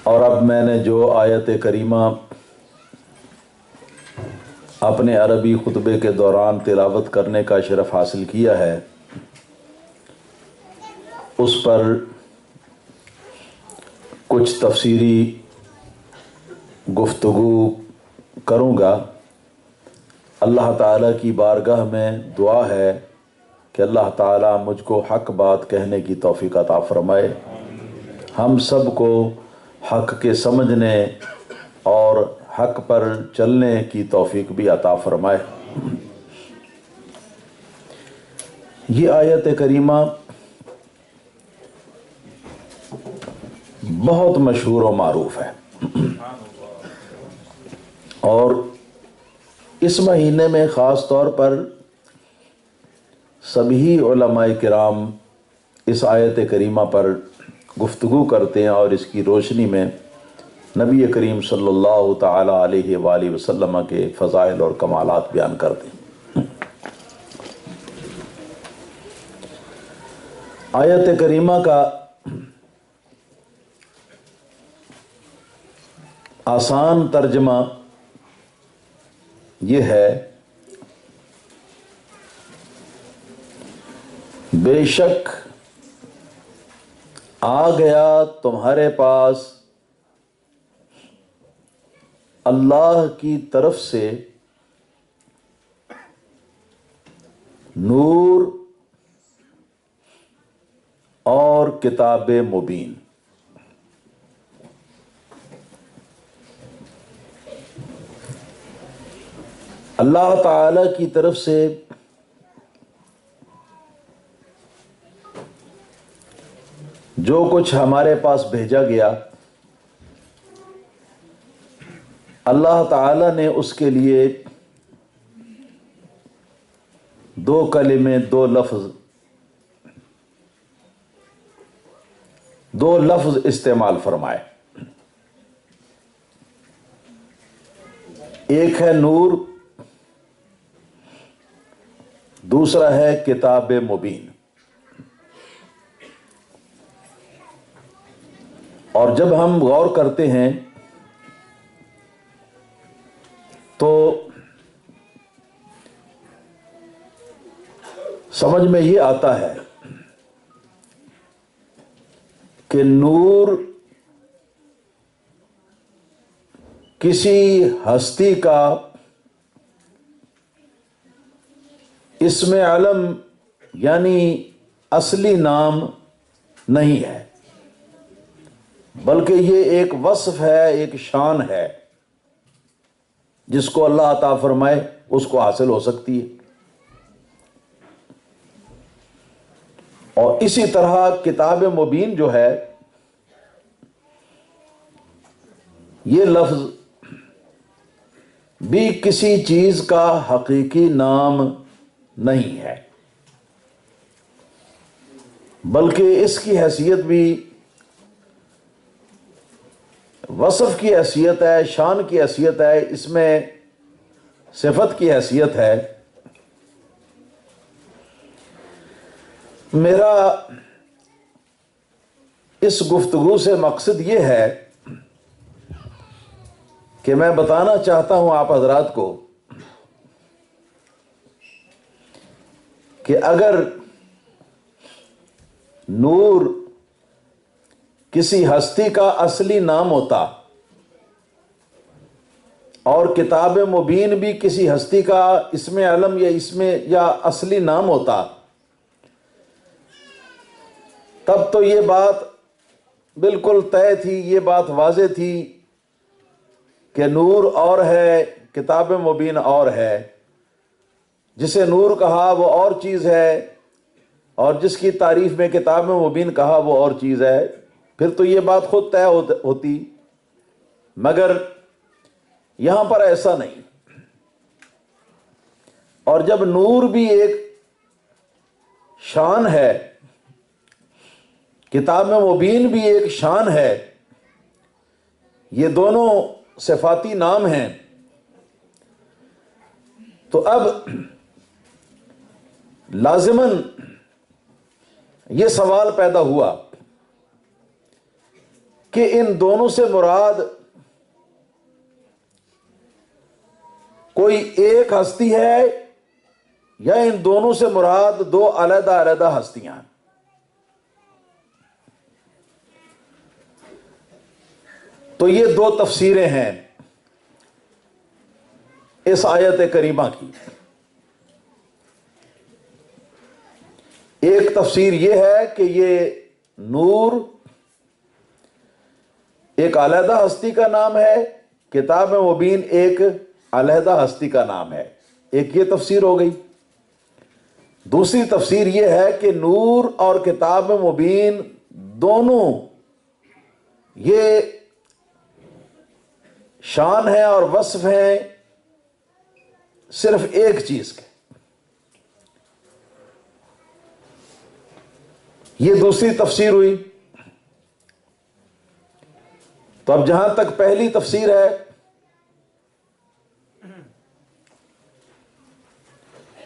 اور اب میں نے جو آیت کریمہ اپنے عربی خطبے کے دوران تلاوت کرنے کا شرف حاصل کیا ہے، اس پر کچھ تفسیری گفتگو کروں گا۔ اللہ تعالیٰ کی بارگاہ میں دعا ہے کہ اللہ تعالیٰ مجھ کو حق بات کہنے کی توفیق عطا فرمائے، ہم سب کو حق کے سمجھنے اور حق پر چلنے کی توفیق بھی عطا فرمائے۔ یہ آیت کریمہ بہت مشہور و معروف ہے، اور اس مہینے میں خاص طور پر سبھی علماء کرام اس آیت کریمہ پر گفتگو کرتے ہیں اور اس کی روشنی میں نبی کریم صلی اللہ تعالی علیہ وآلہ وسلم کے فضائل اور کمالات بیان کرتے ہیں۔ آیت کریمہ کا آسان ترجمہ یہ ہے، بے شک آ گیا تمہارے پاس اللہ کی طرف سے نور اور کتاب مبین۔ اللہ تعالی کی طرف سے جو کچھ ہمارے پاس بھیجا گیا، اللہ تعالی نے اس کے لیے دو کلمے، دو لفظ استعمال فرمائے۔ ایک ہے نور، دوسرا ہے کتاب مبین۔ اور جب ہم غور کرتے ہیں تو سمجھ میں یہ آتا ہے کہ نور کسی ہستی کا اسم علم یعنی اصلی نام نہیں ہے، بلکہ یہ ایک وصف ہے، ایک شان ہے، جس کو اللہ عطا فرمائے اس کو حاصل ہو سکتی ہے۔ اور اسی طرح کتاب مبین جو ہے، یہ لفظ بھی کسی چیز کا حقیقی نام نہیں ہے، بلکہ اس کی حیثیت بھی وصف کی حیثیت ہے، شان کی حیثیت ہے، اس میں صفت کی حیثیت ہے۔ میرا اس گفتگو سے مقصد یہ ہے کہ میں بتانا چاہتا ہوں آپ حضرات کو کہ اگر نور کسی ہستی کا اصلی نام ہوتا اور کتاب مبین بھی کسی ہستی کا اسم علم یا اصلی نام ہوتا، تب تو یہ بات بالکل طے تھی، یہ بات واضح تھی کہ نور اور ہے، کتاب مبین اور ہے۔ جسے نور کہا وہ اور چیز ہے، اور جس کی تعریف میں کتاب مبین کہا وہ اور چیز ہے، پھر تو یہ بات خود طے ہوتی۔ مگر یہاں پر ایسا نہیں، اور جب نور بھی ایک شان ہے، کتاب مبین بھی ایک شان ہے، یہ دونوں صفاتی نام ہیں، تو اب لازماً یہ سوال پیدا ہوا کہ ان دونوں سے مراد کوئی ایک ہستی ہے یا ان دونوں سے مراد دو علیحدہ علیحدہ ہستیاں ہیں. تو یہ دو تفسیریں ہیں اس آیت کریمہ کی. ایک تفسیر یہ ہے کہ یہ نور ایک علیحدہ ہستی کا نام ہے، کتاب مبین ایک علیحدہ ہستی کا نام ہے. ایک یہ تفسیر ہو گئی. دوسری تفسیر یہ ہے کہ نور اور کتاب مبین دونوں یہ شان ہے اور وصف ہیں صرف ایک چیز کے. یہ دوسری تفسیر ہوئی. تو اب جہاں تک پہلی تفسیر ہے،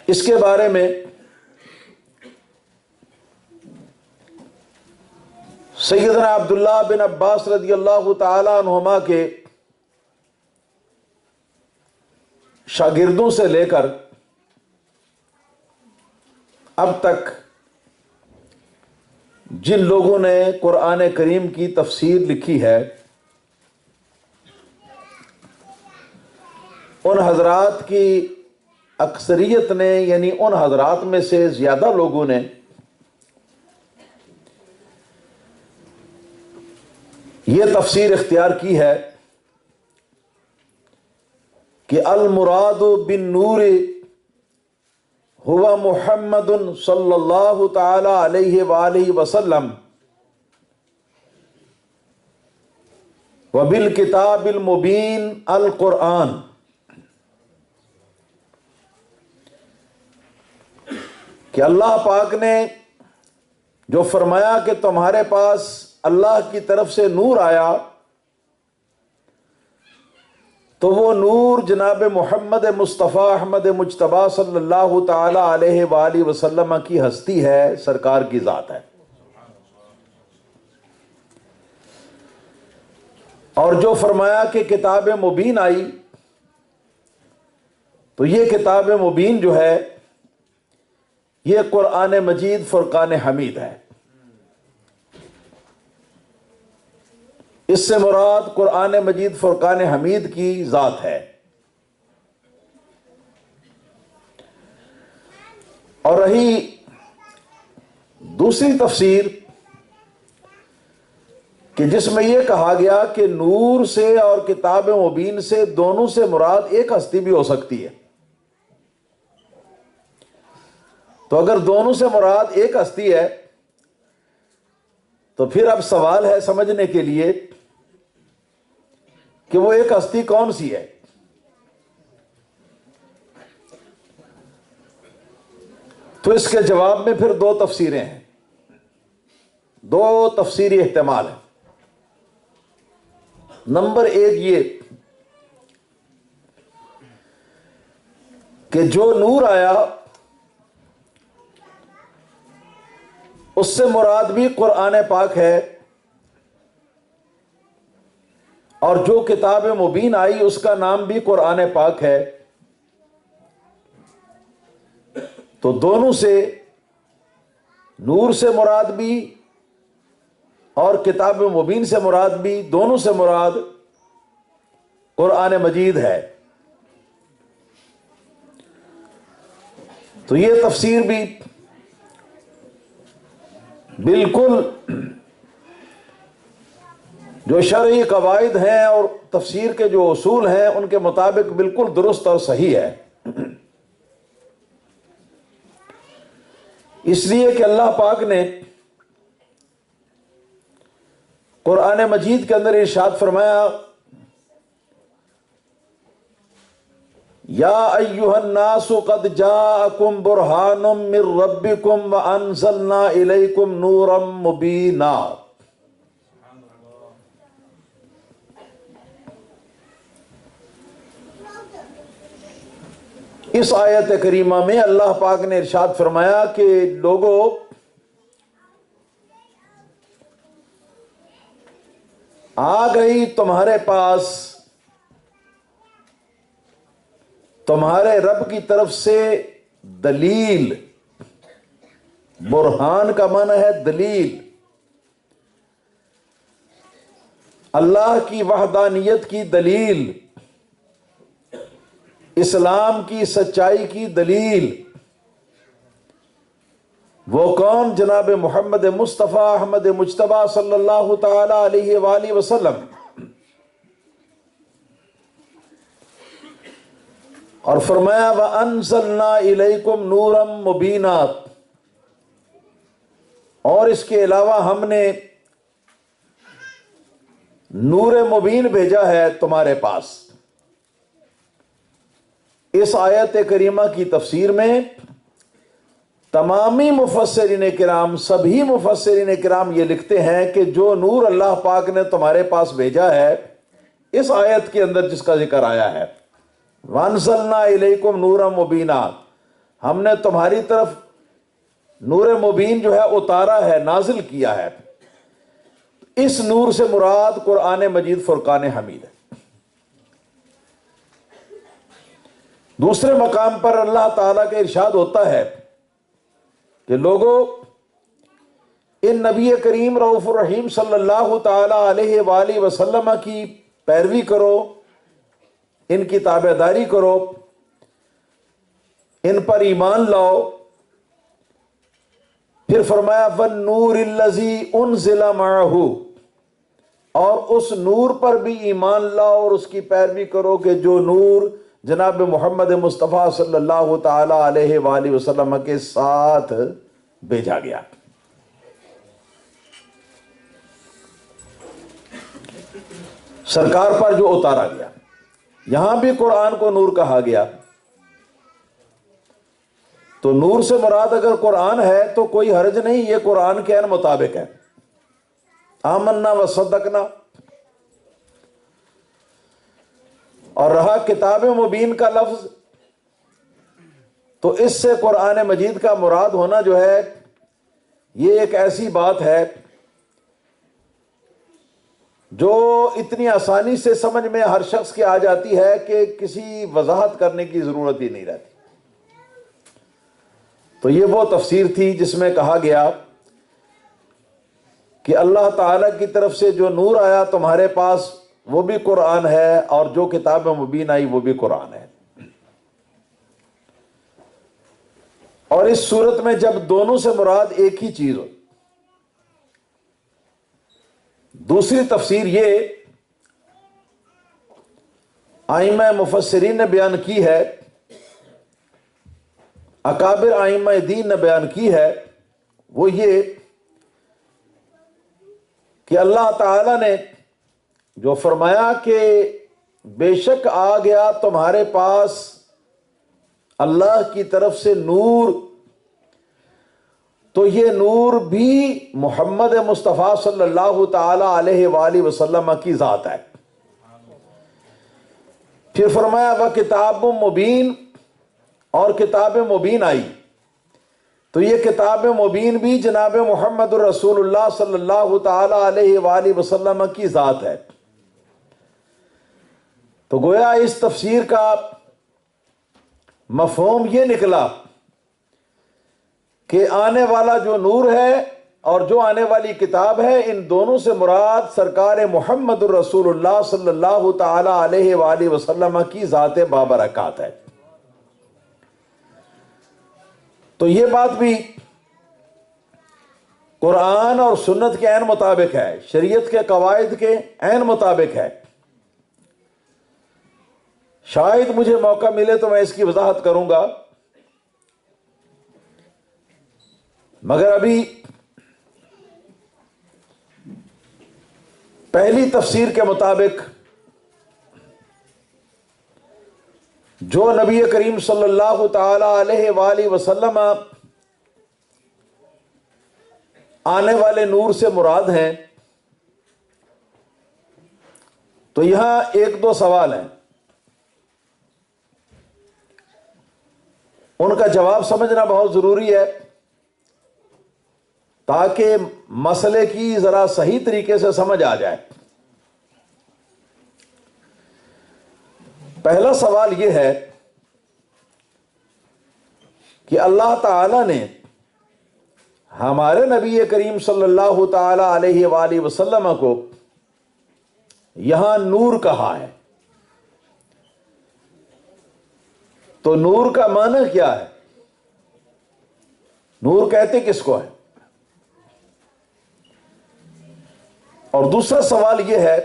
اس کے بارے میں سیدنا عبداللہ بن عباس رضی اللہ تعالی عنہما کے شاگردوں سے لے کر اب تک جن لوگوں نے قرآن کریم کی تفسیر لکھی ہے، ان حضرات کی اکثریت نے، یعنی ان حضرات میں سے زیادہ لوگوں نے یہ تفسیر اختیار کی ہے کہ المراد بالنور ہوا محمد صلی اللہ تعالی علیہ وآلہ وسلم وبالکتاب المبین القرآن. کہ اللہ پاک نے جو فرمایا کہ تمہارے پاس اللہ کی طرف سے نور آیا، تو وہ نور جناب محمد مصطفیٰ احمد مجتبیٰ صلی اللہ تعالی علیہ وآلہ وسلم کی ہستی ہے، سرکار کی ذات ہے. اور جو فرمایا کہ کتاب مبین آئی، تو یہ کتاب مبین جو ہے یہ قرآن مجید فرقان حمید ہے. اس سے مراد قرآن مجید فرقان حمید کی ذات ہے. اور رہی دوسری تفسیر کہ جس میں یہ کہا گیا کہ نور سے اور کتاب مبین سے دونوں سے مراد ایک ہستی بھی ہو سکتی ہے. تو اگر دونوں سے مراد ایک ہستی ہے تو پھر اب سوال ہے سمجھنے کے لیے کہ وہ ایک ہستی کون سی ہے. تو اس کے جواب میں پھر دو تفسیریں ہیں، دو تفسیری احتمال ہیں. نمبر ایک یہ کہ جو نور آیا اس سے مراد بھی قرآن پاک ہے، اور جو کتاب مبین آئی اس کا نام بھی قرآن پاک ہے. تو دونوں سے، نور سے مراد بھی اور کتاب مبین سے مراد بھی، دونوں سے مراد قرآن مجید ہے. تو یہ تفسیر بھی بالکل جو شرعی قواعد ہیں اور تفسیر کے جو اصول ہیں ان کے مطابق بالکل درست اور صحیح ہے. اس لیے کہ اللہ پاک نے قرآن مجید کے اندر ارشاد فرمایا، یا ایھا الناس قد جاءکم برہان من ربکم وانزلنا الیکم نورا مبینا. اس آیت کریمہ میں اللہ پاک نے ارشاد فرمایا کہ لوگوں، آ گئی تمہارے پاس تمہارے رب کی طرف سے دلیل. برہان کا معنی ہے دلیل. اللہ کی وحدانیت کی دلیل، اسلام کی سچائی کی دلیل. وہ کون؟ جناب محمد مصطفیٰ احمد مجتبیٰ صلی اللہ تعالی علیہ وآلہ وسلم. اور فرمایا وَأَنزَلْنَا إِلَيْكُمْ نُورًا مُبِينًا. اور اس کے علاوہ ہم نے نور مبین بھیجا ہے تمہارے پاس. اس آیت کریمہ کی تفسیر میں تمامی مفسرین کرام، سبھی مفسرین کرام یہ لکھتے ہیں کہ جو نور اللہ پاک نے تمہارے پاس بھیجا ہے، اس آیت کے اندر جس کا ذکر آیا ہے وَأَنزَلْنَا إِلَيْكُمْ نُورًا مُبِينًا، ہم نے تمہاری طرف نور مبین جو ہے اتارا ہے، نازل کیا ہے. اس نور سے مراد قرآن مجید فرقان حمید ہے. دوسرے مقام پر اللہ تعالیٰ کا ارشاد ہوتا ہے کہ لوگوں، ان نبی کریم رؤوف الرحیم صلی اللہ تعالی علیہ وآلہ وسلم کی پیروی کرو، ان کی تابعداری کرو، ان پر ایمان لاؤ. پھر فرمایا وَالنُّورِ الَّذِي أُنزِلَ مَعَهُ، اور اس نور پر بھی ایمان لاؤ اور اس کی پیروی کرو کہ جو نور جناب محمد مصطفیٰ صلی اللہ تعالی علیہ وآلہ وسلم کے ساتھ بھیجا گیا. سرکار پر جو اتارا گیا. یہاں بھی قرآن کو نور کہا گیا. تو نور سے مراد اگر قرآن ہے تو کوئی حرج نہیں، یہ قرآن کے عین مطابق ہے. آمنا و صدقنا. اور رہا کتاب مبین کا لفظ، تو اس سے قرآن مجید کا مراد ہونا جو ہے یہ ایک ایسی بات ہے جو اتنی آسانی سے سمجھ میں ہر شخص کی آ جاتی ہے کہ کسی وضاحت کرنے کی ضرورت ہی نہیں رہتی. تو یہ وہ تفسیر تھی جس میں کہا گیا کہ اللہ تعالیٰ کی طرف سے جو نور آیا تمہارے پاس وہ بھی قرآن ہے، اور جو کتاب مبین آئی وہ بھی قرآن ہے. اور اس صورت میں جب دونوں سے مراد ایک ہی چیز ہو. دوسری تفسیر یہ ائمہ مفسرین نے بیان کی ہے، اکابر ائمہ دین نے بیان کی ہے، وہ یہ کہ اللہ تعالی نے جو فرمایا کہ بے شک آ گیا تمہارے پاس اللہ کی طرف سے نور، تو یہ نور بھی محمد مصطفیٰ صلی اللہ تعالی علیہ وآلہ وسلم کی ذات ہے. پھر فرمایا وَكِتَابٌ مُبِينٌ، اور کتاب مبین آئی، تو یہ کتاب مبین بھی جناب محمد الرسول اللہ صلی اللہ تعالی علیہ وآلہ وسلم کی ذات ہے. تو گویا اس تفسیر کا مفہوم یہ نکلا کہ آنے والا جو نور ہے اور جو آنے والی کتاب ہے، ان دونوں سے مراد سرکار محمد الرسول اللہ صلی اللہ تعالی علیہ وآلہ وسلم کی ذات بابرکات ہے. تو یہ بات بھی قرآن اور سنت کے عین مطابق ہے، شریعت کے قواعد کے عین مطابق ہے. شاید مجھے موقع ملے تو میں اس کی وضاحت کروں گا، مگر ابھی پہلی تفسیر کے مطابق جو نبی کریم صلی اللہ تعالی علیہ وآلہ وسلم آنے والے نور سے مراد ہیں، تو یہاں ایک دو سوال ہیں، ان کا جواب سمجھنا بہت ضروری ہے تاکہ مسئلے کی ذرا صحیح طریقے سے سمجھ آ جائے. پہلا سوال یہ ہے کہ اللہ تعالی نے ہمارے نبی کریم صلی اللہ تعالی علیہ وآلہ وسلم کو یہاں نور کہا ہے، تو نور کا معنی کیا ہے؟ نور کہتے کس کو ہے؟ اور دوسرا سوال یہ ہے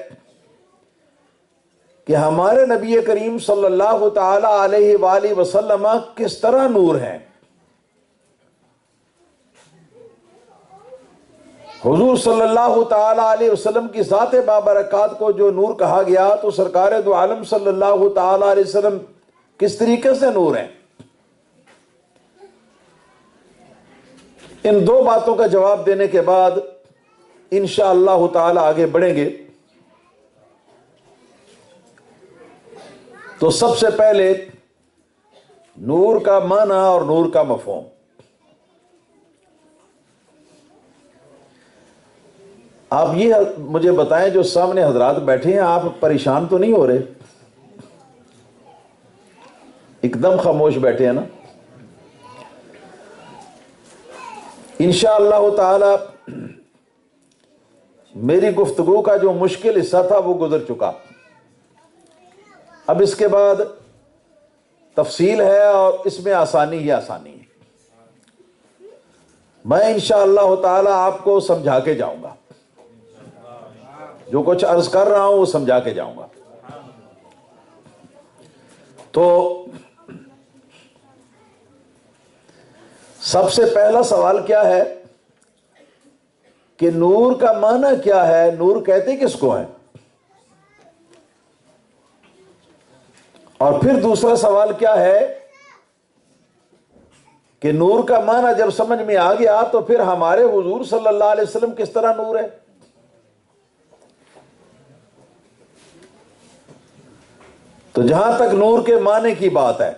کہ ہمارے نبی کریم صلی اللہ تعالی علیہ وآلہ وسلم کس طرح نور ہیں؟ حضور صلی اللہ تعالی علیہ وسلم کی ذات بابرکات کو جو نور کہا گیا، تو سرکار دو عالم صلی اللہ تعالی علیہ وسلم کس طریقے سے نور ہیں؟ ان دو باتوں کا جواب دینے کے بعد انشاءاللہ تعالی آگے بڑھیں گے۔ تو سب سے پہلے نور کا معنی اور نور کا مفہوم۔ آپ یہ مجھے بتائیں، جو سامنے حضرات بیٹھے ہیں، آپ پریشان تو نہیں ہو رہے؟ ایک دم خاموش بیٹھے ہیں نا؟ انشاءاللہ تعالی میری گفتگو کا جو مشکل حصہ تھا وہ گزر چکا، اب اس کے بعد تفصیل ہے اور اس میں آسانی ہی آسانی ہے۔ میں انشاءاللہ تعالی آپ کو سمجھا کے جاؤں گا، جو کچھ عرض کر رہا ہوں وہ سمجھا کے جاؤں گا۔ تو سب سے پہلا سوال کیا ہے کہ نور کا معنی کیا ہے؟ نور کہتے کس کو ہے؟ اور پھر دوسرا سوال کیا ہے کہ نور کا معنی جب سمجھ میں آ گیا تو پھر ہمارے حضور صلی اللہ علیہ وسلم کس طرح نور ہے؟ تو جہاں تک نور کے معنی کی بات ہے،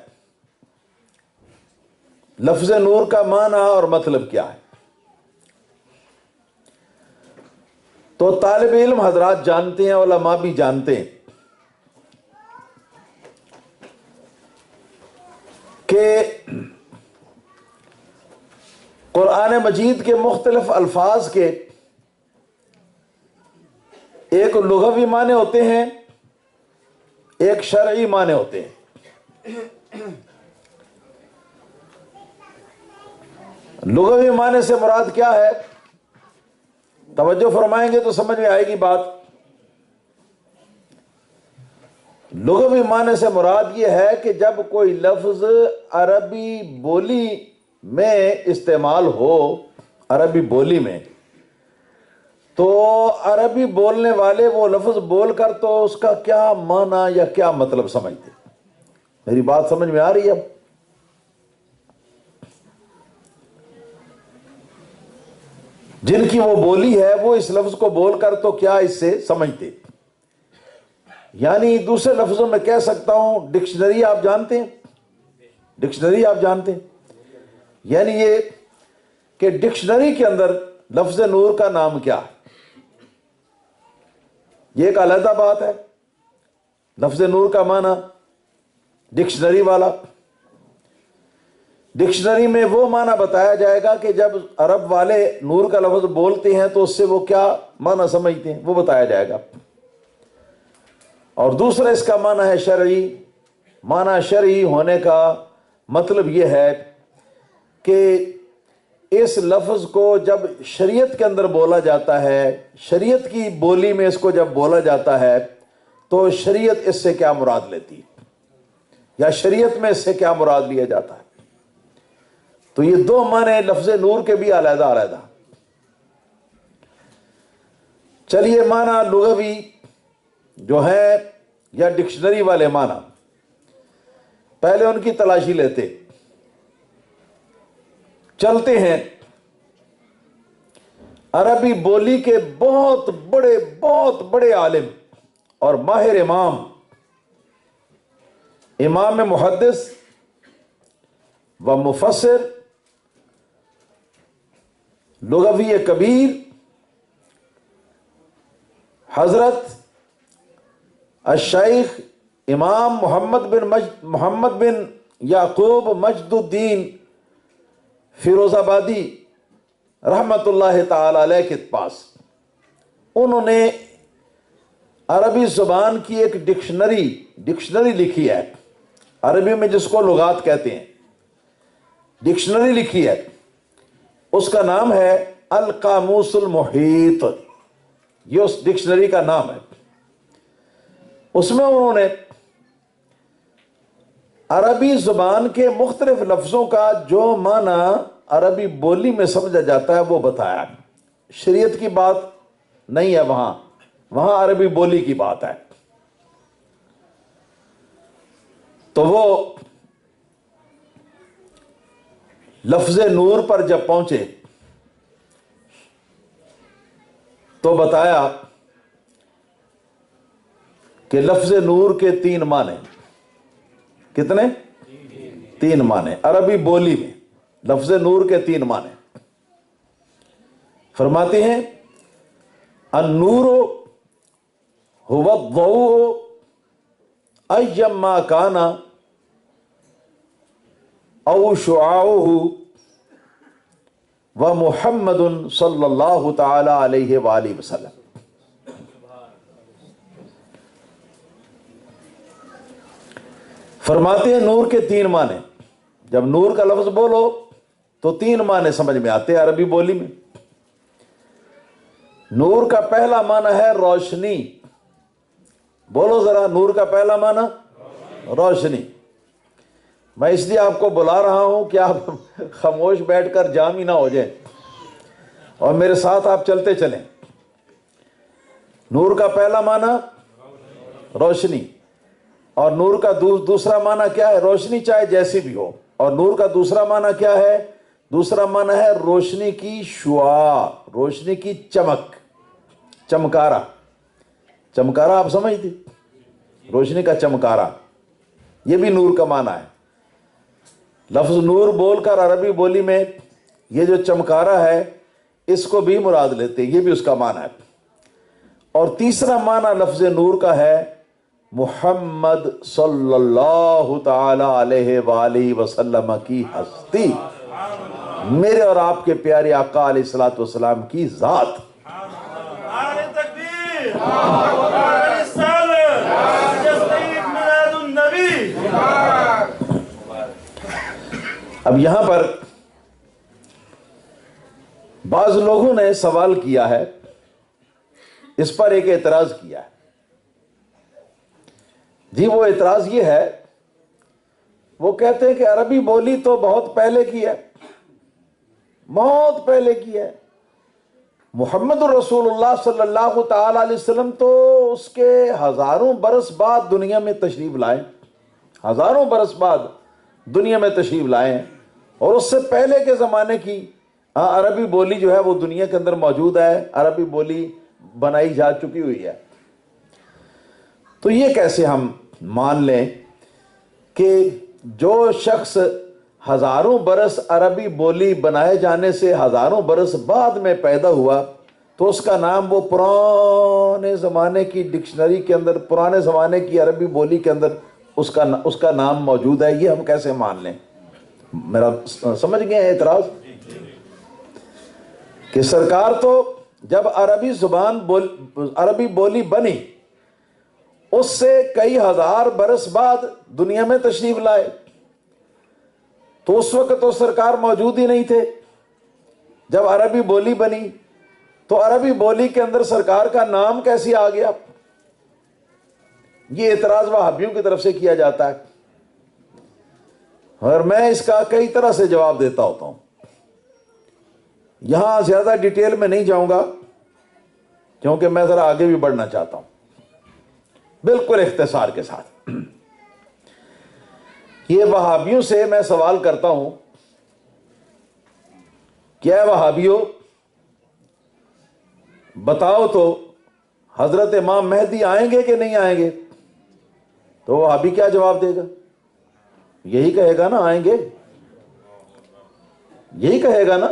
لفظ نور کا معنی اور مطلب کیا ہے، تو طالب علم حضرات جانتے ہیں، علماء بھی جانتے ہیں کہ قرآن مجید کے مختلف الفاظ کے ایک لغوی معنی ہوتے ہیں، ایک شرعی معنی ہوتے ہیں۔ لغوی معنی سے مراد کیا ہے؟ توجہ فرمائیں گے تو سمجھ میں آئے گی بات۔ لغوی معنی سے مراد یہ ہے کہ جب کوئی لفظ عربی بولی میں استعمال ہو، عربی بولی میں، تو عربی بولنے والے وہ لفظ بول کر تو اس کا کیا معنی یا کیا مطلب سمجھتے؟ میری بات سمجھ میں آ رہی ہے؟ اب جن کی وہ بولی ہے وہ اس لفظ کو بول کر تو کیا اس سے سمجھتے؟ یعنی دوسرے لفظوں میں کہہ سکتا ہوں، ڈکشنری آپ جانتے ہیں؟ ڈکشنری آپ جانتے ہیں؟ یعنی یہ کہ ڈکشنری کے اندر لفظ نور کا نام کیا ہے، یہ ایک علیحدہ بات ہے۔ لفظ نور کا معنی ڈکشنری والا، ڈکشنری میں وہ معنی بتایا جائے گا کہ جب عرب والے نور کا لفظ بولتے ہیں تو اس سے وہ کیا معنی سمجھتے ہیں، وہ بتایا جائے گا۔ اور دوسرا اس کا معنی ہے شرعی۔ معنی شرعی ہونے کا مطلب یہ ہے کہ اس لفظ کو جب شریعت کے اندر بولا جاتا ہے، شریعت کی بولی میں اس کو جب بولا جاتا ہے تو شریعت اس سے کیا مراد لیتی ہے، یا شریعت میں اس سے کیا مراد لیا جاتا ہے۔ تو یہ دو معنی لفظ نور کے بھی علیحدہ علیحدہ۔ چلیے معنی لغوی جو ہے یا ڈکشنری والے معنی پہلے ان کی تلاشی لیتے چلتے ہیں۔ عربی بولی کے بہت بڑے عالم اور ماہر امام محدث و مفسر، لغوی کبیر، حضرت الشیخ امام محمد بن یعقوب مجد الدین فیروز آبادی رحمت اللہ تعالی علیہ کے پاس، انہوں نے عربی زبان کی ایک ڈکشنری لکھی ہے، عربی میں جس کو لغات کہتے ہیں، ڈکشنری لکھی ہے، اس کا نام ہے القاموس المحیط، یہ اس ڈکشنری کا نام ہے۔ اس میں انہوں نے عربی زبان کے مختلف لفظوں کا جو معنی عربی بولی میں سمجھا جاتا ہے وہ بتایا۔ شریعت کی بات نہیں ہے وہاں عربی بولی کی بات ہے۔ تو وہ لفظ نور پر جب پہنچے تو بتایا کہ لفظ نور کے 3 معنی۔ کتنے؟ 3 معنی عربی بولی میں لفظ نور کے 3 معنی۔ فرماتے ہیں النور هو الضوء ایما کان او شعاعه ومحمد صلی اللہ تعالی علیہ وآلہ وسلم۔ فرماتے ہیں نور کے 3 معنی۔ جب نور کا لفظ بولو تو 3 معنی سمجھ میں آتے ہیں عربی بولی میں۔ نور کا پہلا معنی ہے روشنی۔ بولو ذرا، نور کا پہلا معنی روشنی۔ میں اس لیے آپ کو بلا رہا ہوں کہ آپ خاموش بیٹھ کر جام ہی نہ ہو جائیں اور میرے ساتھ آپ چلتے چلیں۔ نور کا پہلا معنی روشنی، اور نور کا دوسرا معنی کیا ہے؟ روشنی چاہے جیسی بھی ہو۔ اور نور کا دوسرا معنی کیا ہے؟ دوسرا معنی ہے روشنی کی شعاع، روشنی کی چمک، چمکارا۔ چمکارا آپ سمجھتے؟ روشنی کا چمکارا، یہ بھی نور کا معنی ہے۔ لفظ نور بول کر عربی بولی میں یہ جو چمکارا ہے اس کو بھی مراد لیتے، یہ بھی اس کا معنی ہے۔ اور تیسرا معنی لفظ نور کا ہے محمد صلی اللہ تعالی علیہ وآلہ وسلم کی ہستی، میرے اور آپ کے پیارے آقا علیہ الصلوۃ والسلام کی ذات۔ اب یہاں پر بعض لوگوں نے سوال کیا ہے، اس پر ایک اعتراض کیا ہے۔ جی وہ اعتراض یہ ہے، وہ کہتے ہیں کہ عربی بولی تو بہت پہلے کی ہے، بہت پہلے کی ہے۔ محمد رسول اللہ صلی اللہ تعالی علیہ وسلم تو اس کے ہزاروں برس بعد دنیا میں تشریف لائے، ہزاروں برس بعد دنیا میں تشریف لائے ہیں، اور اس سے پہلے کے زمانے کی عربی بولی جو ہے وہ دنیا کے اندر موجود ہے، عربی بولی بنائی جا چکی ہوئی ہے۔ تو یہ کیسے ہم مان لیں کہ جو شخص ہزاروں برس عربی بولی بنائے جانے سے ہزاروں برس بعد میں پیدا ہوا تو اس کا نام وہ پرانے زمانے کی ڈکشنری کے اندر، پرانے زمانے کی عربی بولی کے اندر اس کا نام موجود ہے، یہ ہم کیسے مان لیں؟ میرا سمجھ گئے اعتراض؟ کہ سرکار تو جب عربی بولی بنی اس سے کئی ہزار برس بعد دنیا میں تشریف لائے، تو اس وقت تو سرکار موجود ہی نہیں تھے۔ جب عربی بولی بنی تو عربی بولی کے اندر سرکار کا نام کیسے آ گیا؟ یہ اعتراض وہابیوں کی طرف سے کیا جاتا ہے، اور میں اس کا کئی طرح سے جواب دیتا ہوتا ہوں۔ یہاں زیادہ ڈیٹیل میں نہیں جاؤں گا کیونکہ میں ذرا آگے بھی بڑھنا چاہتا ہوں، بالکل اختصار کے ساتھ۔ یہ وہابیوں سے میں سوال کرتا ہوں کہ اے وہابیوں، بتاؤ تو حضرت امام مہدی آئیں گے کہ نہیں آئیں گے؟ تو وہابی کیا جواب دے گا؟ یہی کہے گا نا آئیں گے، یہی کہے گا نا،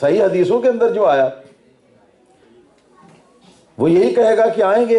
صحیح حدیثوں کے اندر جو آیا وہ یہی کہے گا کہ آئیں گے۔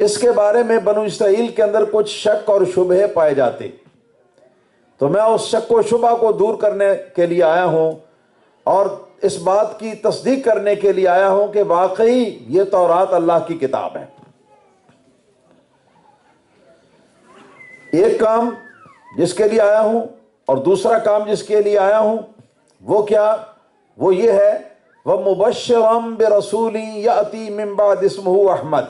اس کے بارے میں بنو اسرائیل کے اندر کچھ شک اور شبہے پائے جاتے، تو میں اس شک و شبہ کو دور کرنے کے لیے آیا ہوں اور اس بات کی تصدیق کرنے کے لیے آیا ہوں کہ واقعی یہ تورات اللہ کی کتاب ہے۔ ایک کام جس کے لیے آیا ہوں اور دوسرا کام جس کے لیے آیا ہوں وہ کیا؟ وہ یہ ہے وَمُبَشِّرًا بِرَسُولٍ يَأْتِي مِن بَعْدِ اسْمُهُ احمد،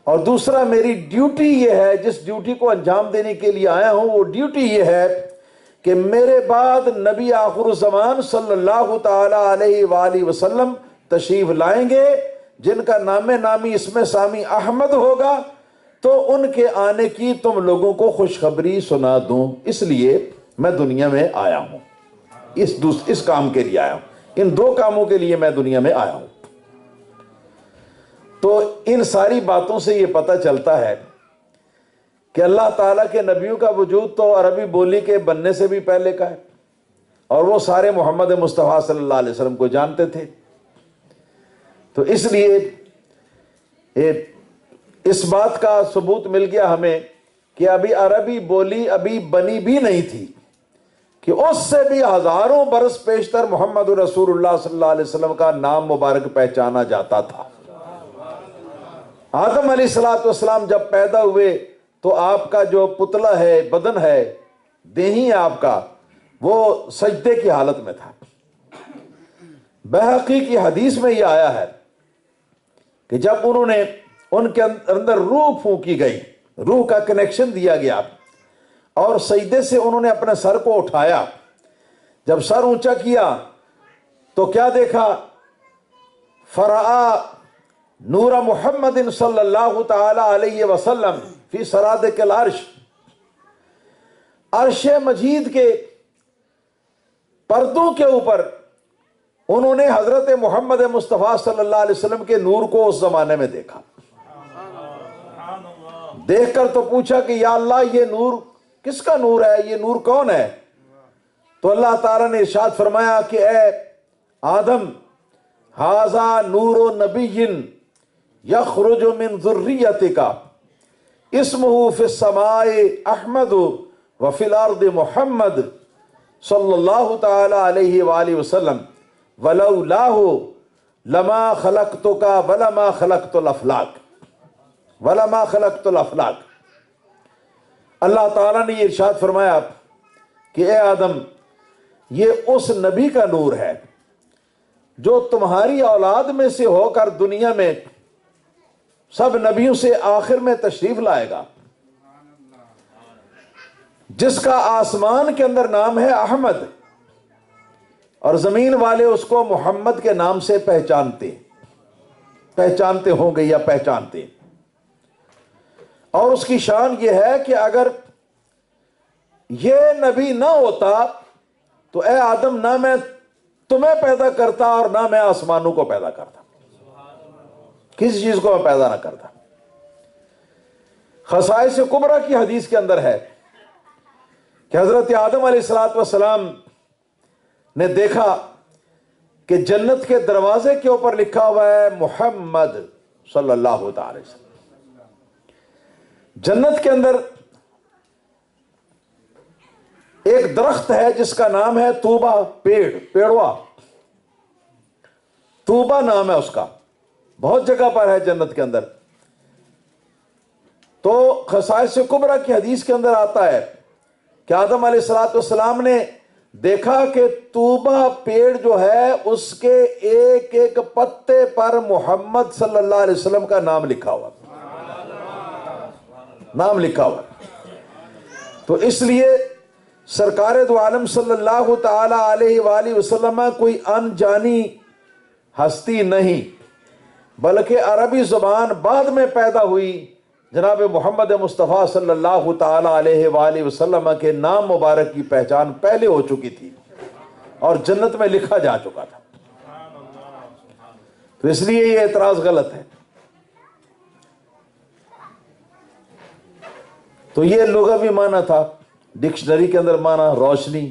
اور دوسرا میری ڈیوٹی یہ ہے، جس ڈیوٹی کو انجام دینے کے لیے آیا ہوں وہ ڈیوٹی یہ ہے کہ میرے بعد نبی آخر الزمان صلی اللہ تعالی علیہ وآلہ وسلم تشریف لائیں گے، جن کا نام نامی اسم سامی احمد ہوگا، تو ان کے آنے کی تم لوگوں کو خوشخبری سنا دوں، اس لیے میں دنیا میں آیا ہوں، اس کام کے لیے آیا ہوں، ان دو کاموں کے لیے میں دنیا میں آیا ہوں۔ تو ان ساری باتوں سے یہ پتہ چلتا ہے کہ اللہ تعالیٰ کے نبیوں کا وجود تو عربی بولی کے بننے سے بھی پہلے کا ہے، اور وہ سارے محمد مصطفیٰ صلی اللہ علیہ وسلم کو جانتے تھے۔ تو اس لیے اس بات کا ثبوت مل گیا ہمیں کہ ابھی عربی بولی ابھی بنی بھی نہیں تھی کہ اس سے بھی ہزاروں برس پیشتر محمد رسول اللہ صلی اللہ علیہ وسلم کا نام مبارک پہچانا جاتا تھا۔ آدم علیہ السلام جب پیدا ہوئے تو آپ کا جو پتلا ہے، بدن ہے، دیہی ہے آپ کا، وہ سجدے کی حالت میں تھا۔ بہقی کی حدیث میں یہ آیا ہے کہ جب انہوں نے ان کے اندر روح پھونکی گئی، روح کا کنیکشن دیا گیا اور سجدے سے انہوں نے اپنے سر کو اٹھایا، جب سر اونچا کیا تو کیا دیکھا؟ فرآ نور محمد صلی اللہ تعالی علیہ وسلم فی سرادق العرش، عرش مجید کے پردوں کے اوپر انہوں نے حضرت محمد مصطفیٰ صلی اللہ علیہ وسلم کے نور کو اس زمانے میں دیکھا۔ دیکھ کر تو پوچھا کہ یا اللہ یہ نور کس کا نور ہے، یہ نور کون ہے؟ تو اللہ تعالیٰ نے ارشاد فرمایا کہ اے آدم ھذا نور نبی یخرج من ذریتک اسمہ فی السماء احمد وفی الارض محمد صلی اللہ تعالی علیہ وآلہ وسلم ولولاہ لما خلقتک ولما خلقت الافلاک ولما خلقت الافلاک۔ اللہ تعالیٰ نے یہ ارشاد فرمایا کہ اے آدم یہ اس نبی کا نور ہے جو تمہاری اولاد میں سے ہو کر دنیا میں سب نبیوں سے آخر میں تشریف لائے گا، جس کا آسمان کے اندر نام ہے احمد اور زمین والے اس کو محمد کے نام سے پہچانتے ہوں گے یا پہچانتے۔ اور اس کی شان یہ ہے کہ اگر یہ نبی نہ ہوتا تو اے آدم نہ میں تمہیں پیدا کرتا اور نہ میں آسمانوں کو پیدا کرتا، کسی چیز کو میں پیدا نہ کرتا۔ خصائص کبریٰ کی حدیث کے اندر ہے کہ حضرت آدم علیہ السلام نے دیکھا کہ جنت کے دروازے کے اوپر لکھا ہوا ہے محمد صلی اللہ تعالی وسلم۔ جنت کے اندر ایک درخت ہے جس کا نام ہے طوبہ، پیڑوا، طوبہ نام ہے اس کا، بہت جگہ پر ہے جنت کے اندر۔ تو خصائص کبریٰ کی حدیث کے اندر آتا ہے کہ آدم علیہ السلام نے دیکھا کہ طوبہ پیڑ جو ہے اس کے ایک ایک پتے پر محمد صلی اللہ علیہ وسلم کا نام لکھا ہوا، نام لکھا ہوا۔ تو اس لیے سرکار دو عالم صلی اللہ تعالی علیہ وآلہ وسلم کوئی انجانی ہستی نہیں، بلکہ عربی زبان بعد میں پیدا ہوئی، جناب محمد مصطفیٰ صلی اللہ تعالی علیہ وآلہ وسلم کے نام مبارک کی پہچان پہلے ہو چکی تھی اور جنت میں لکھا جا چکا تھا۔ تو اس لیے یہ اعتراض غلط ہے۔ تو یہ لغوی معنی تھا، ڈکشنری کے اندر معنی روشنی،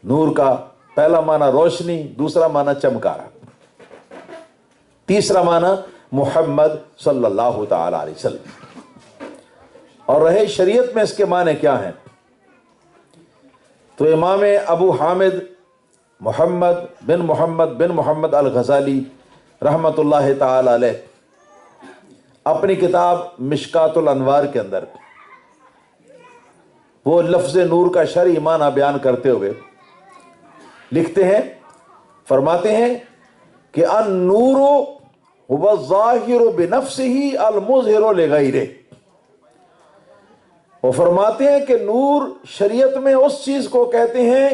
نور کا پہلا معنی روشنی، دوسرا معنی چمکارا، تیسرا معنی محمد صلی اللہ تعالی علیہ وسلم۔ اور رہے شریعت میں اس کے معنی کیا ہیں، تو امام ابو حامد محمد بن محمد الغزالی رحمۃ اللہ تعالی علیہ اپنی کتاب مشکات الانوار کے اندر وہ لفظ نور کا شرعی معنی بیان کرتے ہوئے لکھتے ہیں، فرماتے ہیں کہ النور هو الظاہر بنفسه المظہر لغیرہ۔ وہ فرماتے ہیں کہ نور شریعت میں اس چیز کو کہتے ہیں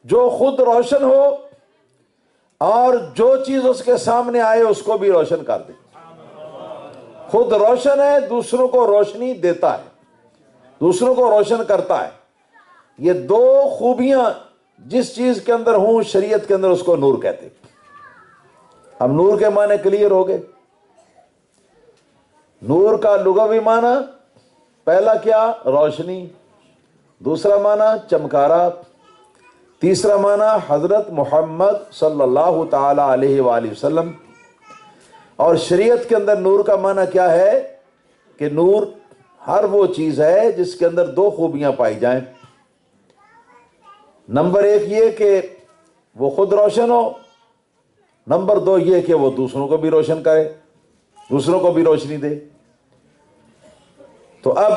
جو خود روشن ہو اور جو چیز اس کے سامنے آئے اس کو بھی روشن کر دے۔ خود روشن ہے، دوسروں کو روشنی دیتا ہے، دوسروں کو روشن کرتا ہے۔ یہ دو خوبیاں جس چیز کے اندر ہوں شریعت کے اندر اس کو نور کہتے ہیں۔ اب نور کے معنی کلیئر ہو گئے۔ نور کا لغوی معنی پہلا کیا؟ روشنی، دوسرا معنی چمکارا، تیسرا معنی حضرت محمد صلی اللہ تعالی علیہ وآلہ وسلم۔ اور شریعت کے اندر نور کا معنی کیا ہے کہ نور ہر وہ چیز ہے جس کے اندر دو خوبیاں پائی جائیں۔ نمبر ایک یہ کہ وہ خود روشن ہو، نمبر دو یہ کہ وہ دوسروں کو بھی روشن کرے، دوسروں کو بھی روشنی دے۔ تو اب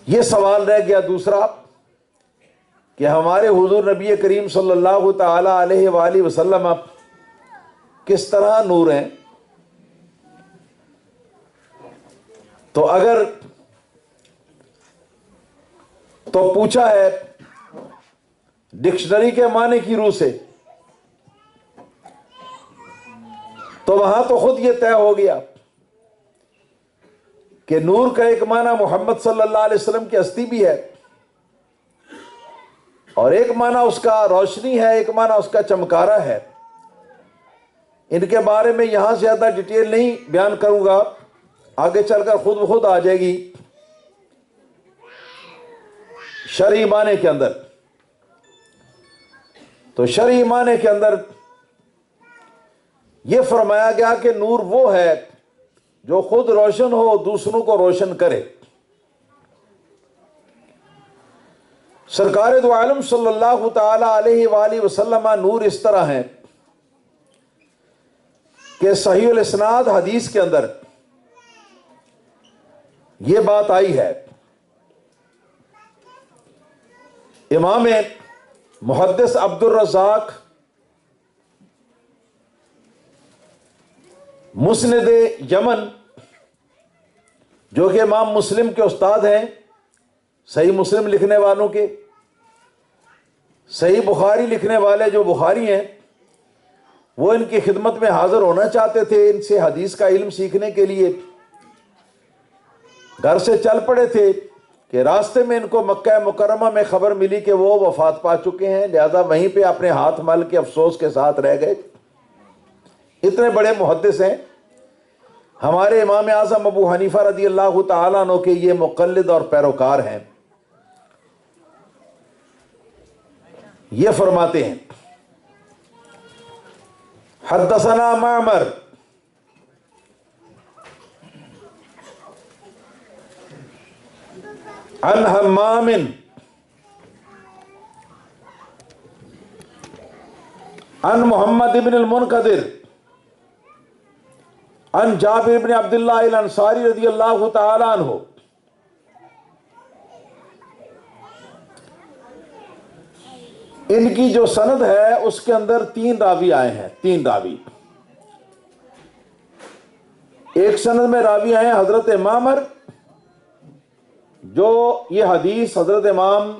یہ سوال رہ گیا دوسرا کہ ہمارے حضور نبی کریم صلی اللہ تعالی علیہ وآلہ وسلم اب کس طرح نور ہیں؟ تو اگر تو پوچھا ہے ڈکشنری کے معنی کی روح سے، تو وہاں تو خود یہ طے ہو گیا کہ نور کا ایک معنی محمد صلی اللہ علیہ وسلم کی ہستی بھی ہے، اور ایک معنی اس کا روشنی ہے، ایک معنی اس کا چمکارا ہے۔ ان کے بارے میں یہاں زیادہ ڈیٹیل نہیں بیان کروں گا، آگے چل کر خود بخود آ جائے گی شرعی معنی کے اندر۔ تو شرعی معنی کے اندر یہ فرمایا گیا کہ نور وہ ہے جو خود روشن ہو، دوسروں کو روشن کرے۔ سرکار دو عالم صلی اللہ تعالی علیہ وآلہ وسلم نور اس طرح ہیں کہ صحیح الاسناد حدیث کے اندر یہ بات آئی ہے، امام محدث عبد الرزاق مسند یمن جو کہ امام مسلم کے استاد ہیں، صحیح مسلم لکھنے والوں کے، صحیح بخاری لکھنے والے جو بخاری ہیں، وہ ان کی خدمت میں حاضر ہونا چاہتے تھے، ان سے حدیث کا علم سیکھنے کے لیے گھر سے چل پڑے تھے کہ راستے میں ان کو مکہ مکرمہ میں خبر ملی کہ وہ وفات پا چکے ہیں، لہذا وہیں پہ اپنے ہاتھ مل کے افسوس کے ساتھ رہ گئے۔ اتنے بڑے محدث ہیں، ہمارے امام اعظم ابو حنیفہ رضی اللہ تعالیٰ عنہ کے یہ مقلد اور پیروکار ہیں۔ یہ فرماتے ہیں حدثنا معمر عن حمام عن محمد بن المنقدر عن جابر بن عبداللہ الانصاری رضی اللہ تعالی عنہ ان کی جو سند ہے اس کے اندر 3 راوی آئے ہیں، 3 راوی۔ ایک سند میں راوی آئے ہیں حضرت معمر، جو یہ حدیث حضرت امام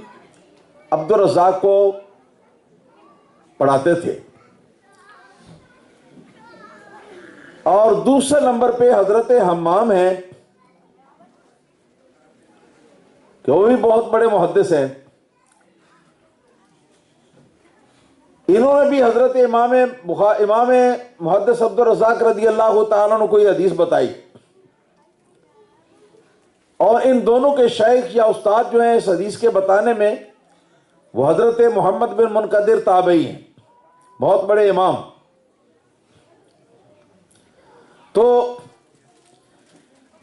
عبد الرزاق کو پڑھاتے تھے، اور دوسرے نمبر پہ حضرت حمام ہیں کہ وہ بھی بہت بڑے محدث ہیں۔ انہوں نے بھی حضرت امام محدث عبد الرزاق رضی اللہ تعالیٰ عنہ کو یہ حدیث بتائی، اور ان دونوں کے شیخ یا استاد جو ہیں اس حدیث کے بتانے میں وہ حضرت محمد بن منقدر تابعی ہیں، بہت بڑے امام۔ تو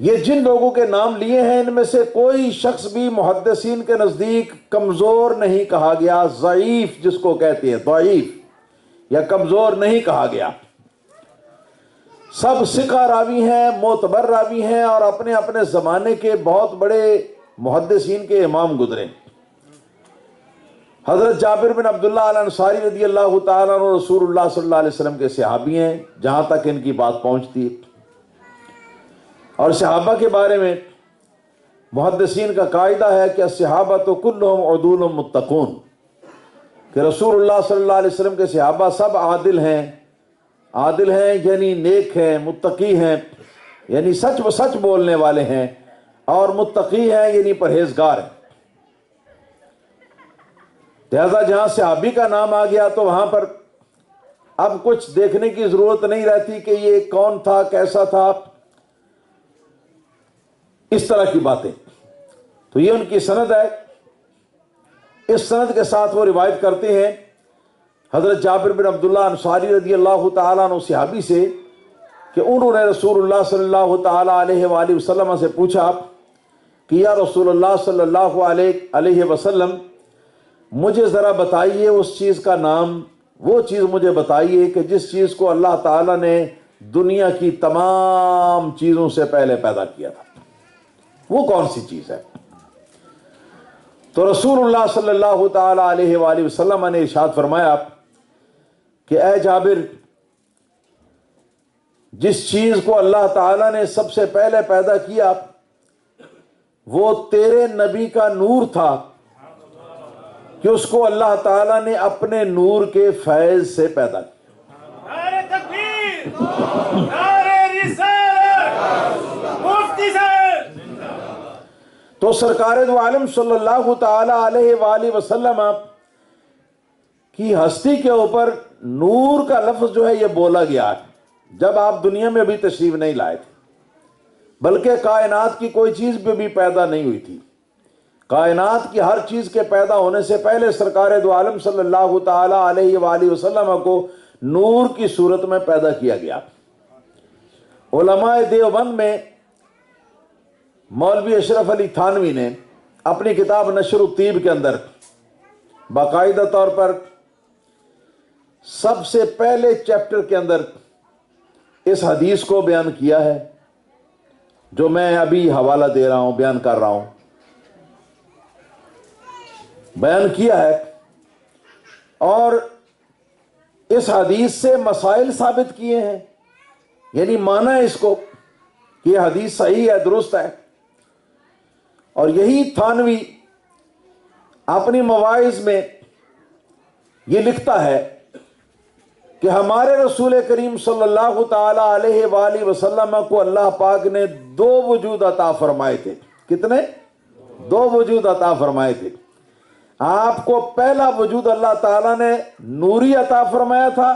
یہ جن لوگوں کے نام لیے ہیں ان میں سے کوئی شخص بھی محدثین کے نزدیک کمزور نہیں کہا گیا، ضعیف جس کو کہتے ہیں ضعیف یا کمزور نہیں کہا گیا، سب ثقہ راوی ہیں، معتبر راوی ہیں اور اپنے اپنے زمانے کے بہت بڑے محدثین کے امام گزرے۔ حضرت جابر بن عبداللہ الانصاری رضی اللہ تعالیٰ عنہ رسول اللہ صلی اللہ علیہ وسلم کے صحابی ہیں جہاں تک ان کی بات پہنچتی ہے، اور صحابہ کے بارے میں محدثین کا قاعدہ ہے کہ الصحابۃ کلہم عدول متقون، کہ رسول اللہ صلی اللہ علیہ وسلم کے صحابہ سب عادل ہیں یعنی نیک ہیں، متقی ہیں یعنی سچ بولنے والے ہیں، اور متقی ہیں یعنی پرہیزگار ہیں۔ لہذا جہاں صحابی کا نام آ گیا تو وہاں پر اب کچھ دیکھنے کی ضرورت نہیں رہتی کہ یہ کون تھا، کیسا تھا، اس طرح کی باتیں۔ تو یہ ان کی سند ہے، اس سند کے ساتھ وہ روایت کرتے ہیں حضرت جابر بن عبداللہ انصاری رضی اللہ تعالیٰ عنہ صحابی سے کہ انہوں نے رسول اللہ صلی اللہ تعالیٰ علیہ وآلہ وسلم سے پوچھا کہ یا رسول اللہ صلی اللہ علیہ وسلم مجھے ذرا بتائیے اس چیز کا نام، وہ چیز مجھے بتائیے کہ جس چیز کو اللہ تعالیٰ نے دنیا کی تمام چیزوں سے پہلے پیدا کیا تھا، وہ کون سی چیز ہے؟ تو رسول اللہ صلی اللہ تعالیٰ علیہ وآلہ وسلم نے ارشاد فرمایا کہ اے جابر، جس چیز کو اللہ تعالیٰ نے سب سے پہلے پیدا کیا وہ تیرے نبی کا نور تھا کہ اس کو اللہ تعالیٰ نے اپنے نور کے فیض سے پیدا کیا۔ نعرہ تکبیر، نعرہ رسالت، مفتی صاحب۔ تو سرکار دو عالم صلی اللہ تعالی علیہ وآلہ وسلم کی ہستی کے اوپر نور کا لفظ جو ہے یہ بولا گیا ہے جب آپ دنیا میں بھی تشریف نہیں لائے تھے، بلکہ کائنات کی کوئی چیز بھی پیدا نہیں ہوئی تھی۔ کائنات کی ہر چیز کے پیدا ہونے سے پہلے سرکار دو عالم صلی اللہ تعالی علیہ وآلہ وسلم کو نور کی صورت میں پیدا کیا گیا۔ علماء دیوبند میں مولوی اشرف علی تھانوی نے اپنی کتاب نشر الطیب کے اندر باقاعدہ طور پر سب سے پہلے چیپٹر کے اندر اس حدیث کو بیان کیا ہے جو میں ابھی حوالہ دے رہا ہوں، بیان کر رہا ہوں، بیان کیا ہے، اور اس حدیث سے مسائل ثابت کیے ہیں، یعنی مانا ہے اس کو کہ یہ حدیث صحیح ہے، درست ہے۔ اور یہی تھانوی اپنی مواعظ میں یہ لکھتا ہے کہ ہمارے رسول کریم صلی اللہ تعالی علیہ وآلہ وسلم کو اللہ پاک نے دو وجود عطا فرمائے تھے۔ کتنے؟ دو وجود عطا فرمائے تھے۔ آپ کو پہلا وجود اللہ تعالیٰ نے نوری عطا فرمایا تھا،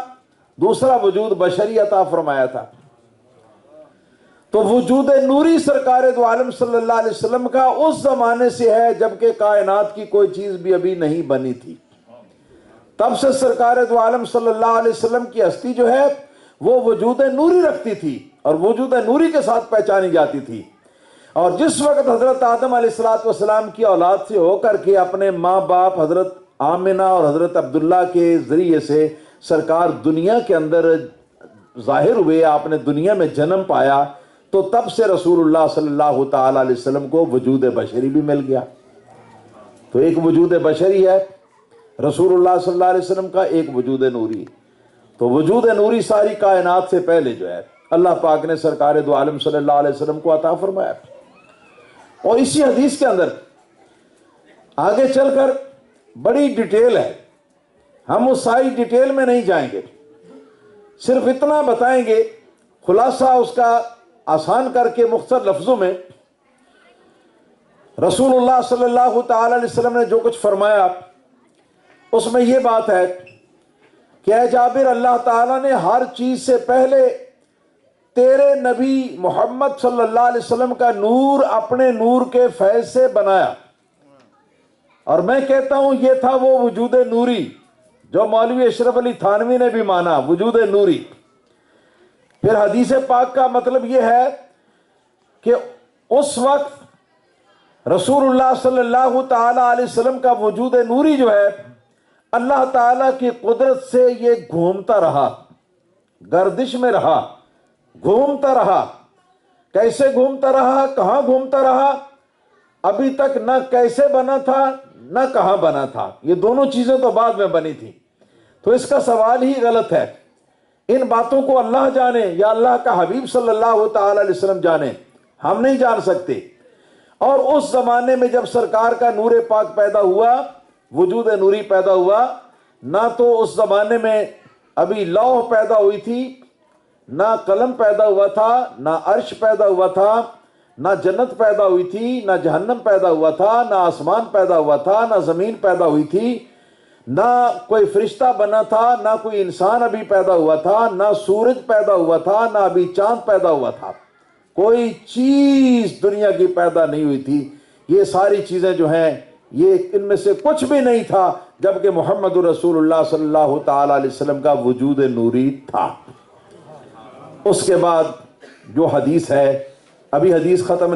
دوسرا وجود بشری عطا فرمایا تھا۔ تو وجود نوری سرکار دو عالم صلی اللہ علیہ وسلم کا اس زمانے سے ہے جبکہ کائنات کی کوئی چیز بھی ابھی نہیں بنی تھی، تب سے سرکار دو عالم صلی اللہ علیہ وسلم کی ہستی جو ہے وہ وجود نوری رکھتی تھی اور وجود نوری کے ساتھ پہچانی جاتی تھی۔ اور جس وقت حضرت آدم علیہ السلام کی اولاد سے ہو کر کے اپنے ماں باپ حضرت آمنہ اور حضرت عبداللہ کے ذریعے سے سرکار دنیا کے اندر ظاہر ہوئے، آپ نے دنیا میں جنم پایا، تو تب سے رسول اللہ صلی اللہ تعالی علیہ وسلم کو وجود بشری بھی مل گیا۔ تو ایک وجود بشری ہے رسول اللہ صلی اللہ علیہ وسلم کا، ایک وجود نوری۔ تو وجود نوری ساری کائنات سے پہلے جو ہے اللہ پاک نے سرکار دو عالم صلی اللہ علیہ وسلم کو عطا فرمایا۔ اور اسی حدیث کے اندر آگے چل کر بڑی ڈیٹیل ہے، ہم اس ساری ڈیٹیل میں نہیں جائیں گے، صرف اتنا بتائیں گے، خلاصہ اس کا آسان کر کے مختصر لفظوں میں رسول اللہ صلی اللہ تعالی علیہ وسلم نے جو کچھ فرمایا اس میں یہ بات ہے کہ اے جابر، اللہ تعالیٰ نے ہر چیز سے پہلے تیرے نبی محمد صلی اللہ علیہ وسلم کا نور اپنے نور کے فیض سے بنایا، اور میں کہتا ہوں یہ تھا وہ وجود نوری جو مولوی اشرف علی تھانوی نے بھی مانا، وجود نوری۔ پھر حدیث پاک کا مطلب یہ ہے کہ اس وقت رسول اللہ صلی اللہ تعالی علیہ وسلم کا وجود نوری جو ہے اللہ تعالیٰ کی قدرت سے یہ گھومتا رہا، گردش میں رہا، گھومتا رہا۔ کیسے گھومتا رہا، کہاں گھومتا رہا؟ ابھی تک نہ کیسے بنا تھا نہ کہاں بنا تھا، یہ دونوں چیزیں تو بعد میں بنی تھی، تو اس کا سوال ہی غلط ہے۔ ان باتوں کو اللہ جانے یا اللہ کا حبیب صلی اللہ تعالی علیہ وسلم جانے، ہم نہیں جان سکتے۔ اور اس زمانے میں جب سرکار کا نور پاک پیدا ہوا، وجود نوری پیدا ہوا، نہ تو اس زمانے میں ابھی لوح پیدا ہوئی تھی، نہ قلم پیدا ہوا تھا، نہ عرش پیدا ہوا تھا، نہ جنت پیدا ہوئی تھی، نہ جہنم پیدا ہوا تھا، نہ آسمان پیدا ہوا تھا، نہ زمین پیدا ہوئی تھی، نہ کوئی فرشتہ بنا تھا، نہ کوئی انسان ابھی پیدا ہوا تھا، نہ سورج پیدا ہوا تھا، نہ ابھی چاند پیدا ہوا تھا، کوئی چیز دنیا کی پیدا نہیں ہوئی تھی۔ یہ ساری چیزیں جو ہیں یہ ان میں سے کچھ بھی نہیں تھا جبکہ محمد رسول اللہ صلی اللہ تعالی علیہ وسلم کا وجود نوری تھا۔ اس کے بعد جو حدیث ہے، ابھی حدیث ختم نہیں